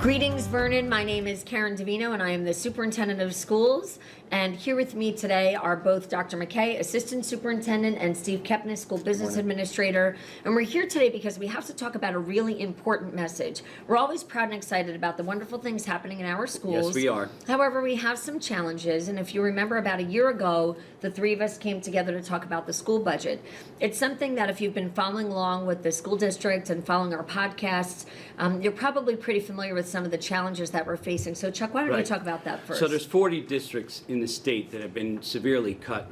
Greetings, Vernon. My name is Karen Davino, and I am the Superintendent of Schools. And here with me today are both Dr. McKay, Assistant Superintendent, and Steve Kepnes, School Business Administrator. And we're here today because we have to talk about a really important message. We're always proud and excited about the wonderful things happening in our schools. Yes, we are. However, we have some challenges. And if you remember, about a year ago, the three of us came together to talk about the school budget. It's something that if you've been following along with the school district and following our podcasts, you're probably pretty familiar with some of the challenges that we're facing. So Chuck, why don't you talk about that first? So there's 40 districts in the state that have been severely cut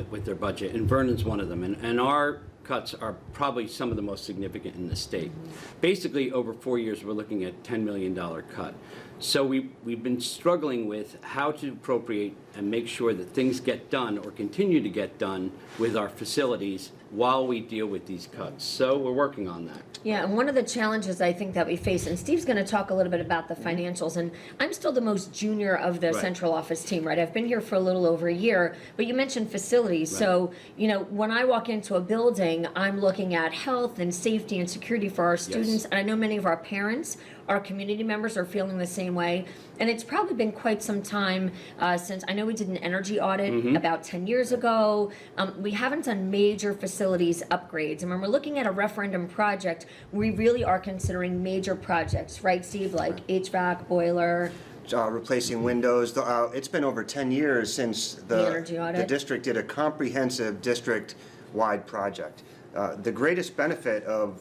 with their budget, and Vernon's one of them. And our cuts are probably some of the most significant in the state. Basically, over 4 years, we're looking at $10 million cut. So we've been struggling with how to appropriate and make sure that things get done or continue to get done with our facilities while we deal with these cuts. So we're working on that. Yeah, and one of the challenges I think that we face, and Steve's going to talk a little bit about the financials, and I'm still the most junior of the central office team, right? I've been here for a little over a year, but you mentioned facilities. Right. So, you know, when I walk into a building, I'm looking at health and safety and security for our students, and I know many of our parents, our community members are feeling the same way. And it's probably been quite some time since, I know we did an energy audit about 10 years ago. We haven't done major facilities upgrades. And when we're looking at a referendum project, we really are considering major projects, right, Steve? Like HVAC, boiler. Replacing windows. It's been over 10 years since the energy audit. The district did a comprehensive district-wide project. The greatest benefit of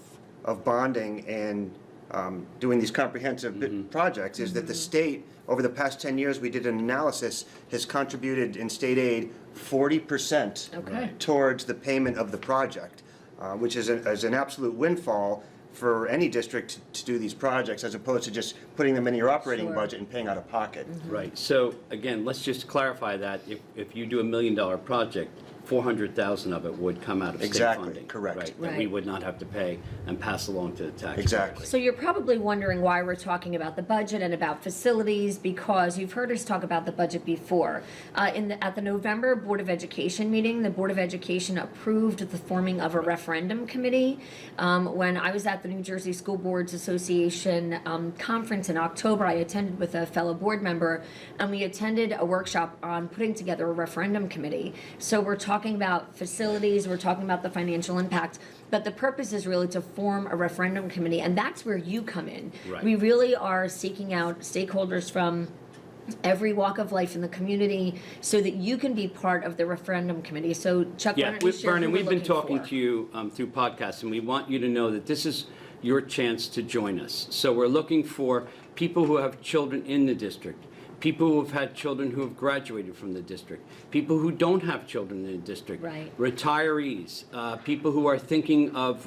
bonding and doing these comprehensive projects is that the state, over the past 10 years, we did an analysis, has contributed in state aid 40% towards the payment of the project, which is an absolute windfall for any district to do these projects, as opposed to just putting them in your operating budget and paying out of pocket. Right. So again, let's just clarify that if you do $1 million project, 400,000 of it would come out of state funding. Correct. Right, that we would not have to pay and pass along to the taxpayers. Exactly. So you're probably wondering why we're talking about the budget and about facilities, because you've heard us talk about the budget before. At the November Board of Education meeting, the Board of Education approved the forming of a referendum committee. When I was at the New Jersey School Boards Association conference in October, I attended with a fellow board member, and we attended a workshop on putting together a referendum committee. So we're talking about facilities, we're talking about the financial impact, but the purpose is really to form a referendum committee, and that's where you come in. Right. We really are seeking out stakeholders from every walk of life in the community so that you can be part of the referendum committee. So Chuck, why don't you share Vernon, who we've we're been looking talking for? to you through podcasts, and we want you to know that this is your chance to join us. So we're looking for people who have children in the district, people who have had children who have graduated from the district, people who don't have children in the district, retirees, people who are thinking of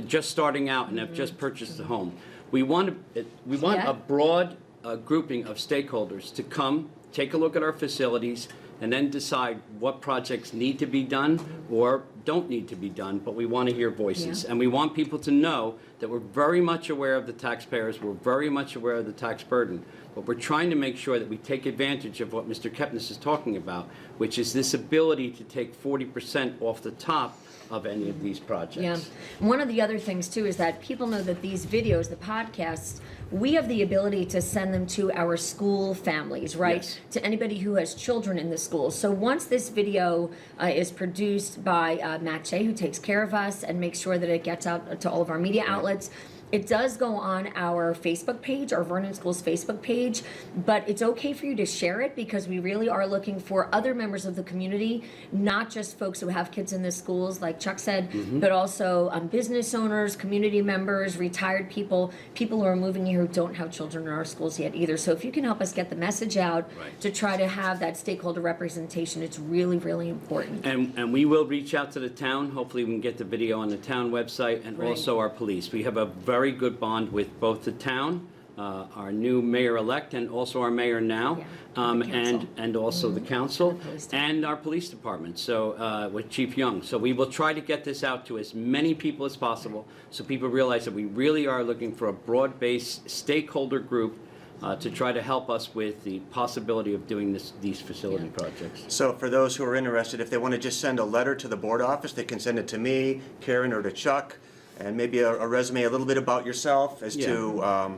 just starting out and have just purchased a home. We want a broad grouping of stakeholders to come, take a look at our facilities, and then decide what projects need to be done or don't need to be done, but we want to hear voices. And we want people to know that we're very much aware of the taxpayers, we're very much aware of the tax burden, but we're trying to make sure that we take advantage of what Mr. Kepnes is talking about, which is this ability to take 40% off the top of any of these projects. Yeah. One of the other things too is that people know that these videos, the podcasts, we have the ability to send them to our school families, right? Yes. To anybody who has children in the school. So once this video is produced by Matt Shea, who takes care of us and makes sure that it gets out to all of our media outlets, it does go on our Facebook page, our Vernon Schools Facebook page, but it's okay for you to share it because we really are looking for other members of the community, not just folks who have kids in the schools, like Chuck said, but also business owners, community members, retired people, people who are moving here who don't have children in our schools yet either. So if you can help us get the message out to try to have that stakeholder representation, it's really, really important. And we will reach out to the town. Hopefully we can get the video on the town website and also our police. We have a very good bond with both the town, our new mayor-elect, and also our mayor now, and also the council, and our police department, so with Chief Young. So we will try to get this out to as many people as possible so people realize that we really are looking for a broad-based stakeholder group to try to help us with the possibility of doing these facility projects. So for those who are interested, if they want to just send a letter to the board office, they can send it to me, Karen, or to Chuck, and maybe a resume, a little bit about yourself as to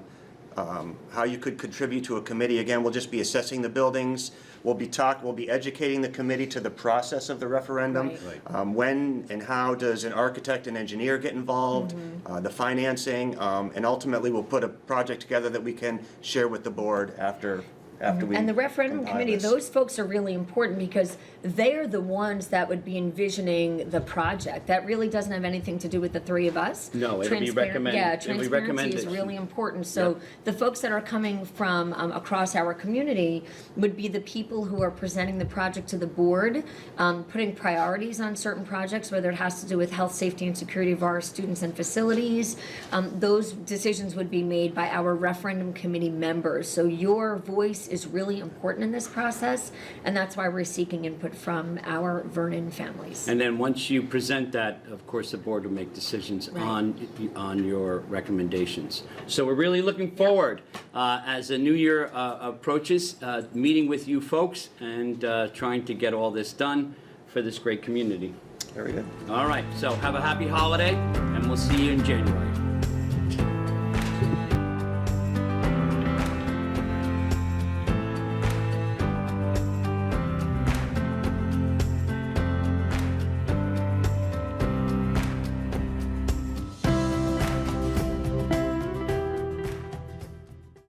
how you could contribute to a committee. Again, we'll just be assessing the buildings. We'll be educating the committee to the process of the referendum. Right. When and how does an architect and engineer get involved, the financing, and ultimately we'll put a project together that we can share with the board after we And the referendum compile committee, this. those folks are really important because they're the ones that would be envisioning the project. That really doesn't have anything to do with the three of us. No, it'll be recommend- Yeah, it'll be transparency is recommendation. really important. So Yep. the folks that are coming from across our community would be the people who are presenting the project to the board, putting priorities on certain projects, whether it has to do with health, safety, and security of our students and facilities. Those decisions would be made by our referendum committee members. So your voice is really important in this process, and that's why we're seeking input from our Vernon families. And then once you present that, of course, the board will make decisions Right. on your recommendations. So we're really looking forward, as the new year approaches, meeting with you folks and trying to get all this done for this great community. Very good. All right, so have a happy holiday, and we'll see you in January.